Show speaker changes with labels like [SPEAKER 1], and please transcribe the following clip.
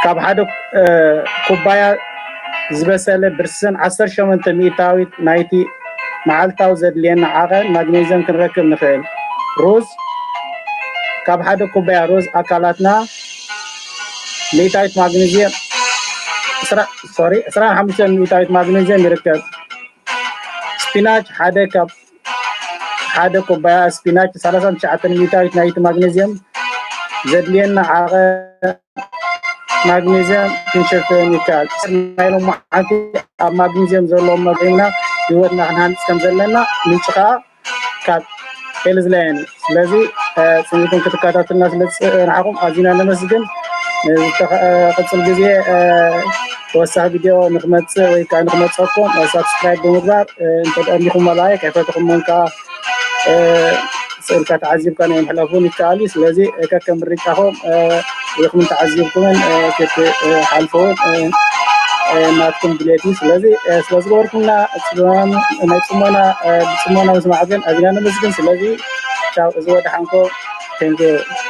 [SPEAKER 1] كاب حدا كوبايا زبسالة برسن 18 ميتاويت نايتي معلتاو زدلينا عقل مغنيزيوم كنركب نخيل روز كاب حدا كوبايا روز أكلاتنا ميتاويت مغنيزيوم سوري 5 ميتاويت مغنيزيوم يركب سبيناش حدا كوبايا سبيناش 39 ميتاويت نايتي مغنيزيوم زدلينا عقل مغنيزيوم كنشفن يكال نايلو معاكي مغنيزيوم زلو مغينا يودنا نحن كم زلنا نشقا كاب إلزلاني لذي سنكون كتكاتات الناس نحكم أزينا نمسجن قصل جزية توسع فيديو نخمت ويكا نخمت صوتكم سبسكرايب بمقدار انت أنكم ملايك عفتكم منك سألك تعزيب كان يمحلفون الكاليس لذي كم ريكاهم ويخمن تعزيبكم كت حالفون ناتكم بليتي سلازي وركنا نتسمونا بسمعكم أزينا نمسجن سلازي شاو إزوات حنكو thank you